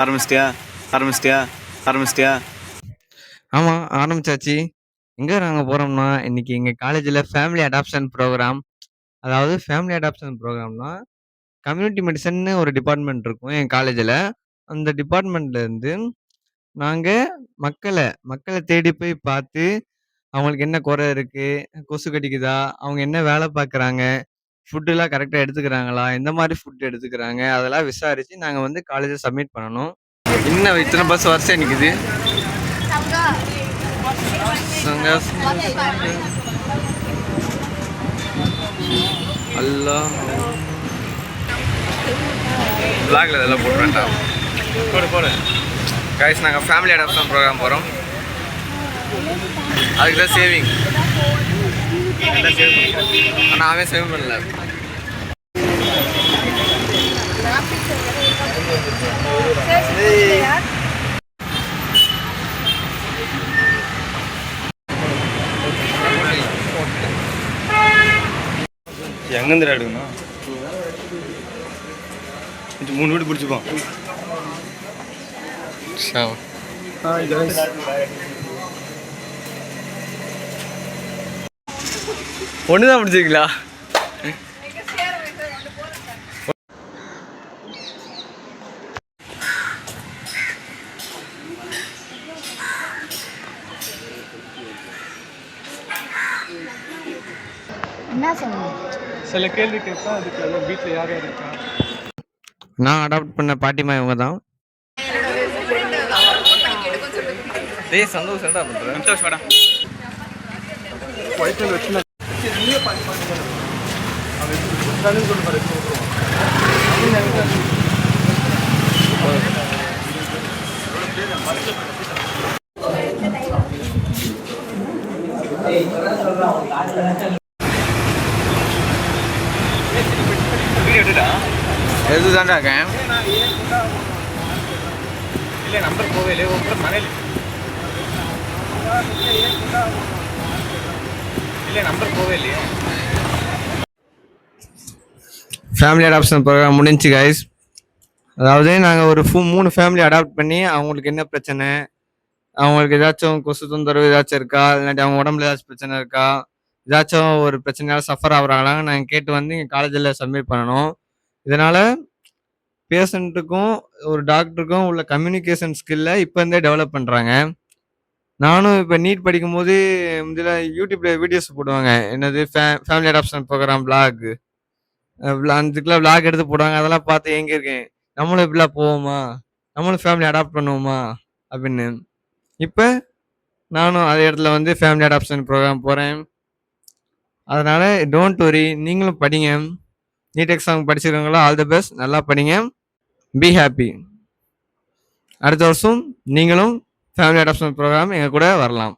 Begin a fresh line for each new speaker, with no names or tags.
ஆரம்பிச்சிட்டியா ஆரம்பிச்சிட்டியா ஆரம்பிச்சிட்டியா?
ஆமாம், ஆரம்பிச்சாச்சு. எங்கே நாங்கள் போகிறோம்னா, இன்னைக்கு எங்கள் காலேஜில் ஃபேமிலி அடாப்ஷன் ப்ரோக்ராம். அதாவது ஃபேமிலி அடாப்ஷன் ப்ரோக்ராம்னா, கம்யூனிட்டி மெடிசன்னு ஒரு டிபார்ட்மெண்ட் இருக்கும் என் காலேஜில். அந்த டிபார்ட்மெண்ட்லேருந்து நாங்கள் மக்களை தேடி போய் பார்த்து, அவங்களுக்கு என்ன குறை இருக்குது, கொசு கடிக்குதா, அவங்க என்ன வேலை பார்க்குறாங்க, ஃபுட்டுலாம் கரெக்டாக எடுத்துக்கிறாங்களா, எந்த மாதிரி ஃபுட் எடுத்துக்கிறாங்க, அதெல்லாம் விசாரித்து நாங்கள் வந்து காலேஜில் சப்மிட் பண்ணணும். இன்னும் இத்தனை பஸ் வரிசையாக நிற்குது. அல்லா பிளாக்ல இதெல்லாம் போட்டு வேண்டாம். போடு கைஸ், நாங்கள் ஃபேமிலி அடாப்ஷன் ப்ரோக்ராம் போகிறோம். அதுக்கு தான் சேவிங். ஆனால் அவன் சேவ் பண்ணல.
எங்கேருந்து எடுக்கணும்? 3 வீடு பிடிச்சிப்போம். ஒன்று தான் பிடிச்சிருக்கீங்களா?
என்ன சொல்லணும்?
சில கேள்வி கேட்பேன், அதுக்கு வீட்டில் யார் யார் இருக்கா?
நான் அடாப்ட் பண்ண பாட்டிமா இவங்க தான்.
டேய் சந்தோஷம், என்னடா பண்ணுறேன்? சந்தோஷம் வாடா.
வயிற்றில் வச்சு
எதுதான்டா இருக்கேன்?
இல்லை நம்பர் போகவே ஒருத்தர் மனையில் இல்லை நம்பர் போகவே இல்லையே.
ஃபேமிலி அடாப்ஷன் ப்ரோக்ராம் முடிஞ்சு கைஸ். அதாவது நாங்கள் ஒரு 3 ஃபேமிலி அடாப்ட் பண்ணி அவங்களுக்கு என்ன பிரச்சனை, அவங்களுக்கு ஏதாச்சும் கொசு தொந்தரவு ஏதாச்சும் இருக்கா, இல்லாட்டி அவங்க உடம்புல ஏதாச்சும் பிரச்சனை இருக்கா, ஏதாச்சும் ஒரு பிரச்சனையால் சஃபர் ஆகுறாங்களான்னு நாங்கள் கேட்டு வந்து எங்கள் காலேஜில் சப்மிட் பண்ணணும். இதனால் பேஷண்ட்டுக்கும் ஒரு டாக்டருக்கும் உள்ள கம்யூனிகேஷன் ஸ்கில்லை இப்போ இருந்தே டெவலப் பண்ணுறாங்க. நானும் இப்போ நீட் படிக்கும்போது இதில் யூடியூப்பில் வீடியோஸ் போடுவாங்க, என்னது ஃபேமிலி அடாப்ஷன் ப்ரோக்ராம் விளாக், அதுக்குலாம் விளாக் எடுத்து போடுவாங்க. அதெல்லாம் பார்த்து எங்கே இருக்கேன், நம்மளும் இப்படிலாம் போவோமா, நம்மளும் ஃபேமிலி அடாப்ட் பண்ணுவோமா அப்படின்னு. இப்போ நானும் அதே இடத்துல வந்து ஃபேமிலி அடாப்ஷன் ப்ரோக்ராம் போகிறேன். அதனால் டோன்ட் வரி, நீங்களும் படிங்க. நீட் எக்ஸாம் படிச்சிருக்கீங்களா? ஆல் தி பெஸ்ட், நல்லா படிங்க, பி ஹாப்பி. அடுத்த வருஷம் நீங்களும் ஃபேமிலி அடாப்ஷன் ப்ரோக்ராம் எங்கள் கூட வரலாம்.